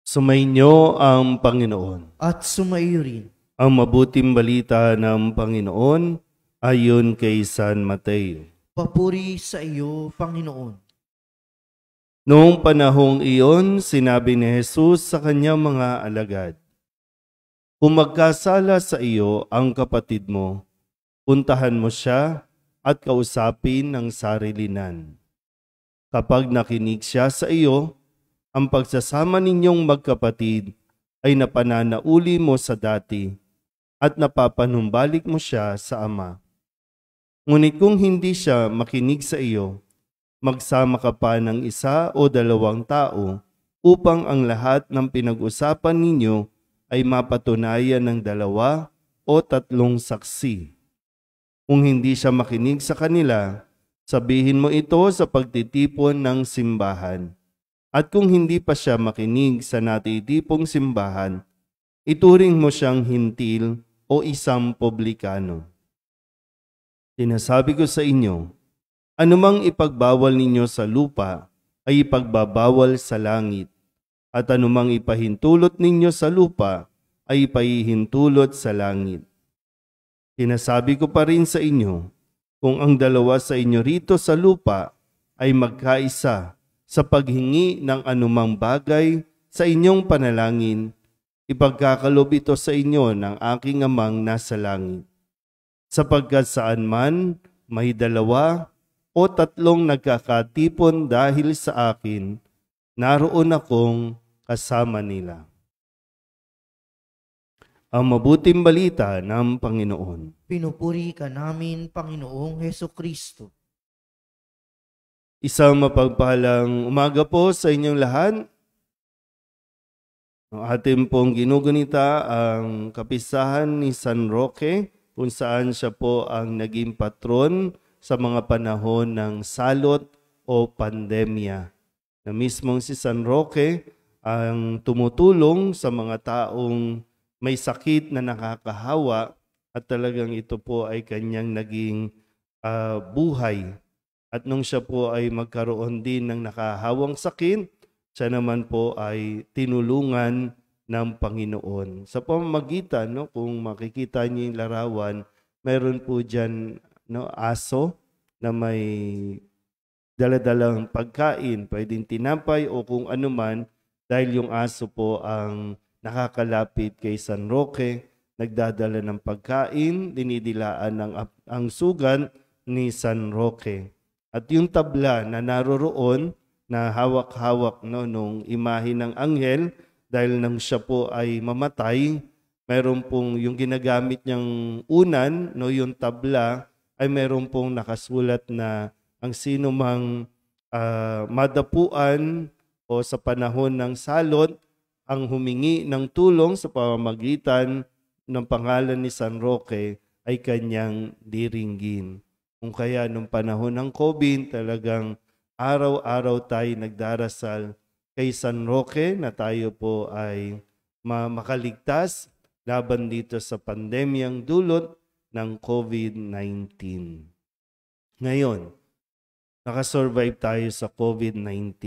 Sumainyo ang Panginoon. At sumaiyo rin. Ang mabuting balita ng Panginoon ayon kay San Mateo. Papuri sa iyo, Panginoon. Noong panahong iyon, sinabi ni Jesus sa kanyang mga alagad, "Kung magkasala sa iyo ang kapatid mo, puntahan mo siya at kausapin ng sarilinan. Kapag nakinig siya sa iyo, ang pagsasama ninyong magkapatid ay napananauli mo sa dati at napapanumbalik mo siya sa Ama. Ngunit kung hindi siya makinig sa iyo, magsama ka pa ng 1 o 2 tao upang ang lahat ng pinag-usapan ninyo ay mapatunayan ng 2 o 3 saksi. Kung hindi siya makinig sa kanila, sabihin mo ito sa pagtitipon ng simbahan. At kung hindi pa siya makinig sa natitipong simbahan, ituring mo siyang hintil o isang publikano. Sinasabi ko sa inyo, anumang ipagbawal ninyo sa lupa ay ipagbabawal sa langit, at anumang ipahintulot ninyo sa lupa ay ipahihintulot sa langit. Sinasabi ko pa rin sa inyo, kung ang 2 sa inyo rito sa lupa ay magkaisa sa paghingi ng anumang bagay sa inyong panalangin, ipagkakalob ito sa inyo ng aking Amang nasa langit. Sapagkat saan man may 2 o 3 nagkakatipon dahil sa akin, naroon akong kasama nila." Ang mabuting balita ng Panginoon. Pinupuri ka namin, Panginoong Hesukristo. Isang mapagpahalang umaga po sa inyong lahat. Ang ating pong ginugunita ang kapistahan ni San Roque, kung saan siya po ang naging patron sa mga panahon ng salot o pandemya. Na mismong si San Roque ang tumutulong sa mga taong may sakit na nakakahawa, at talagang ito po ay kanyang naging buhay. At nung siya po ay magkaroon din ng nakahawang sakit, siya naman po ay tinulungan ng Panginoon. Sa pamamagitan, kung makikita niyo yung larawan, meron po dyan aso na may daladalang pagkain, pwedeng tinapay o kung anuman, dahil yung aso po ang nakakalapit kay San Roque, nagdadala ng pagkain, dinidilaan ang sugan ni San Roque. At yung tabla na naroroon na hawak-hawak nung imahe ng anghel, dahil nang siya po ay mamatay, mayroon pong yung ginagamit niyang unan, yung tabla, ay mayroon pong nakasulat na ang sino mang madapuan o sa panahon ng salot, ang humingi ng tulong sa pamamagitan ng pangalan ni San Roque ay kanyang diringgin. Kung kaya nung panahon ng COVID, talagang araw-araw tayo nagdarasal kay San Roque na tayo po ay makaligtas laban dito sa pandemyang dulot ng COVID-19. Ngayon, nakasurvive tayo sa COVID-19.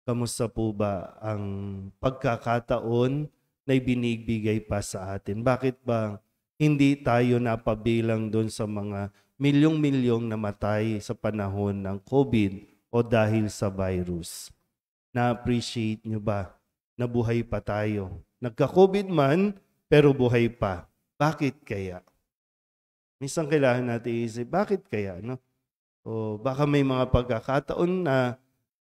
Kamusta po ba ang pagkakataon na ibinigbigay pa sa atin? Bakit ba hindi tayo napabilang doon sa mga milyong-milyong namatay sa panahon ng COVID o dahil sa virus? Na-appreciate nyo ba na buhay pa tayo? Nagka-COVID man, pero buhay pa. Bakit kaya? Minsan kailangan natin isip, bakit kaya? O baka may mga pagkakataon na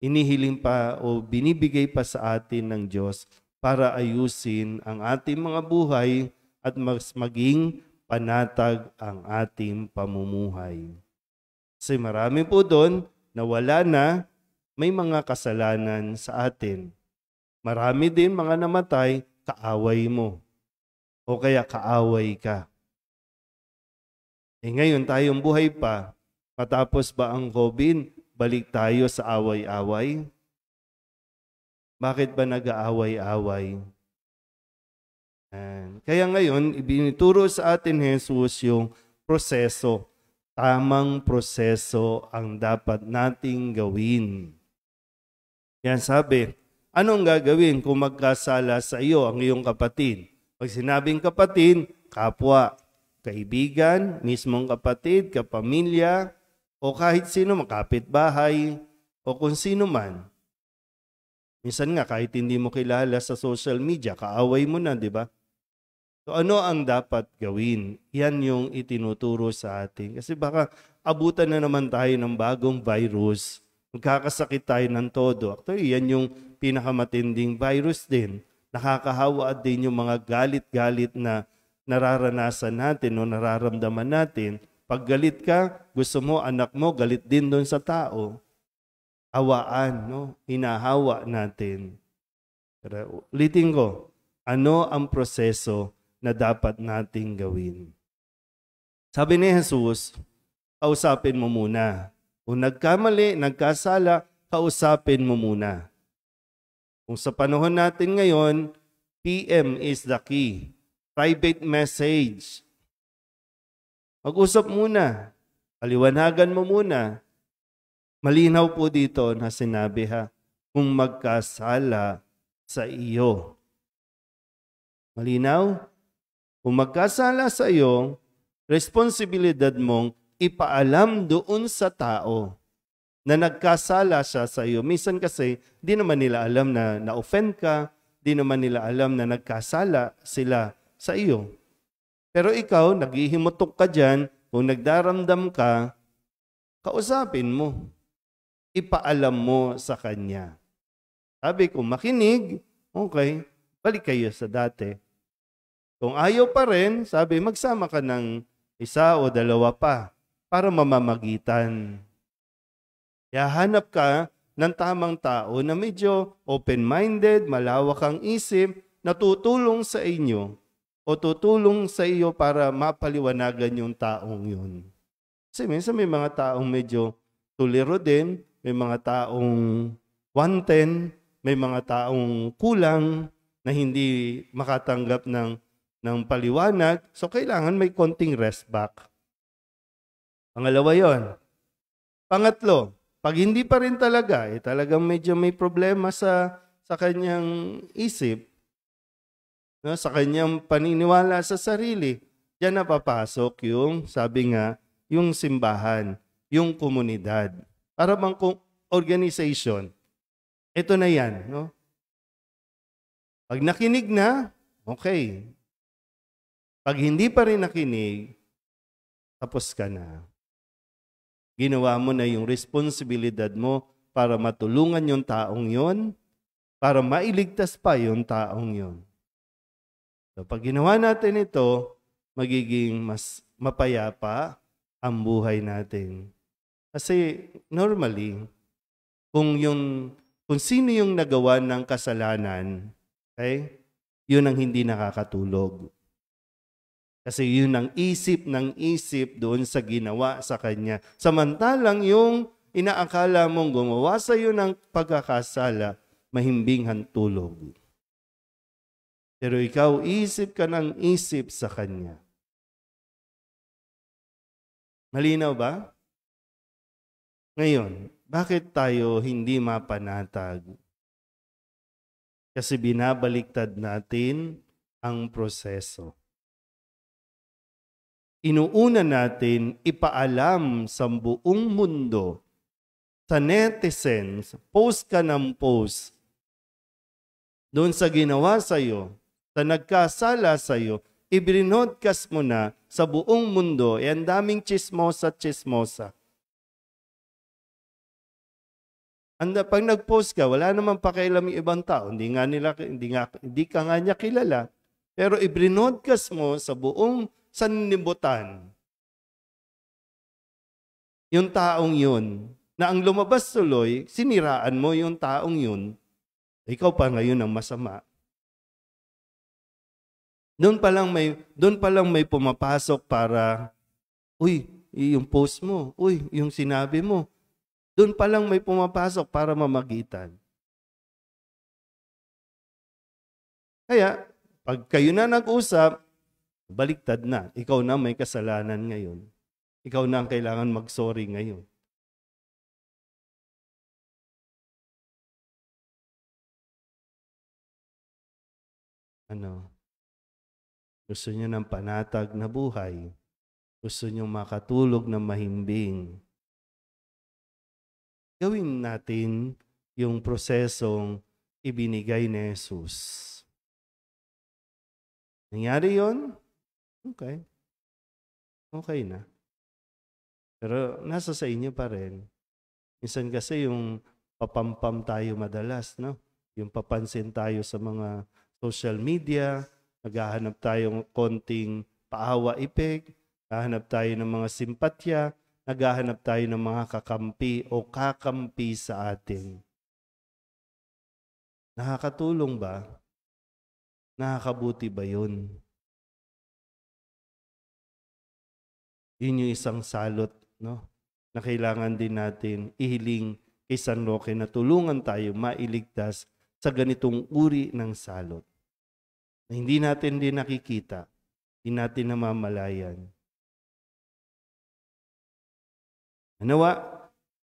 inihiling pa o binibigay pa sa atin ng Diyos para ayusin ang ating mga buhay at mas maging panatag ang ating pamumuhay. Kasi marami po doon na wala na, may mga kasalanan sa atin. Marami din mga namatay, kaaway mo. O kaya kaaway ka. Ngayon tayong buhay pa, matapos ba ang COVID, balik tayo sa away-away? Bakit ba nag-aaway-away? Kaya ngayon, ibinituro sa atin Jesus yung proseso. Tamang proseso ang dapat nating gawin. Yan sabi, anong gagawin kung magkasala sa iyo ang iyong kapatid? Pag sinabing kapatid, kapwa, kaibigan, mismong kapatid, kapamilya, o kahit sino, makapitbahay, o kung sino man. Minsan nga, kahit hindi mo kilala sa social media, kaaway mo na, di ba? So ano ang dapat gawin? Yan yung itinuturo sa atin. Kasi baka abutan na naman tayo ng bagong virus. Magkakasakit tayo ng todo. Actually, yan yung pinakamatinding virus din. Nakakahawa din yung mga galit-galit na nararanasan natin o nararamdaman natin. Pag galit ka, gusto mo, anak mo, galit din doon sa tao. Hawaan, no? Hinahawa natin. Pero ulitin ko, ano ang proseso na dapat nating gawin? Sabi ni Jesus, kausapin mo muna. Kung nagkamali, nagkasala, kausapin mo muna. Kung sa panahon natin ngayon, PM is the key. Private message. Mag-usap muna. Paliwanagan mo muna. Malinaw po dito na sinabi kung magkasala sa iyo. Malinaw? Kung magkasala sa iyo, responsibilidad mong ipaalam doon sa tao na nagkasala siya sa iyo. Minsan kasi, di naman nila alam na na-offend ka, di naman nila alam na nagkasala sila sa iyo. Pero ikaw, naghihimutok ka dyan, kung nagdaramdam ka, kausapin mo. Ipaalam mo sa kanya. Sabi ko, makinig, okay, balik kayo sa dati. Kung ayaw pa rin, sabi, magsama ka ng isa o dalawa pa para mamamagitan. Kaya hanap ka ng tamang tao na medyo open-minded, malawak ang isip, na tutulong sa inyo o tutulong sa iyo para mapaliwanagan yung taong yun. Kasi minsan may mga taong medyo tuliro din, may mga taong 110, may mga taong kulang na hindi makatanggap ng paliwanag. So, kailangan may konting rest back. Pangalawa yon. Pangatlo, pag hindi pa rin talaga, talagang medyo may problema sa kanyang isip, no, sa kanyang paniniwala sa sarili, diyan napapasok yung, sabi nga, yung simbahan, yung komunidad. Para bang organization. Ito na yan. No? Pag nakinig na, okay. Pag hindi pa rin nakinig, tapos ka na. Ginawa mo na yung responsibilidad mo para matulungan yung taong yon, para mailigtas pa yung taong yon. So, pag ginawa natin ito, magiging mas mapayapa ang buhay natin. Kasi normally, kung sino yung nagawa ng kasalanan, okay, yun ang hindi nakakatulog. Kasi yun ang isip ng isip doon sa ginawa sa kanya. Samantalang yung inaakala mong gumawa sa iyo ng pagkakasala, mahimbing tulog. Pero ikaw, isip ka ng isip sa kanya. Malinaw ba? Ngayon, bakit tayo hindi mapanatag? Kasi binabaliktad natin ang proseso. Inuuna natin ipaalam sa buong mundo, sa netizens, post ka ng post, doon sa ginawa sa iyo, sa nagkasala sa iyo, i-broadcast mo na sa buong mundo, ang daming chismosa. Pag nag-post ka, wala namang pakialam yung ibang tao, hindi ka nga niya kilala, pero i-broadcast mo sa buong sanlibutan yung taong yun, na ang lumabas tuloy, siniraan mo yung taong yun, ikaw pa ngayon ang masama. Doon pa lang may pumapasok para, uy, yung post mo, uy, yung sinabi mo. Doon pa lang may pumapasok para mamagitan. Kaya, pag kayo na nag-usap, baliktad na. Ikaw na may kasalanan ngayon. Ikaw na ang kailangan mag-sorry ngayon. Gusto niyo ng panatag na buhay. Gusto niyo makatulog ng mahimbing. Gawin natin yung prosesong ibinigay ni Jesus. Nangyari yon? Okay. Okay na. Pero nasa sa inyo pa rin. Minsan kasi yung papampam tayo madalas, no? Yung papansin tayo sa mga social media, naghahanap tayong konting paawa effect, naghahanap tayo ng mga simpatya, naghahanap tayo ng mga kakampi o kakampi sa atin. Nakakatulong ba? Nakakabuti ba yun? Yun yung isang salot, no? Na kailangan din natin ihiling kay San Roque na tulungan tayo mailigtas sa ganitong uri ng salot. Na hindi natin din nakikita, hindi natin namamalayan. Nawa,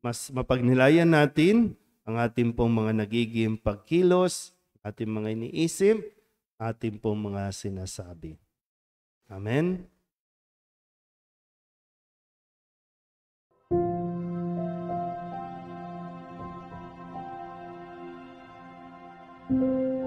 mas mapagnilayan natin ang ating pong mga nagiging pagkilos, ating mga iniisip, ating pong mga sinasabi. Amen? Thank you.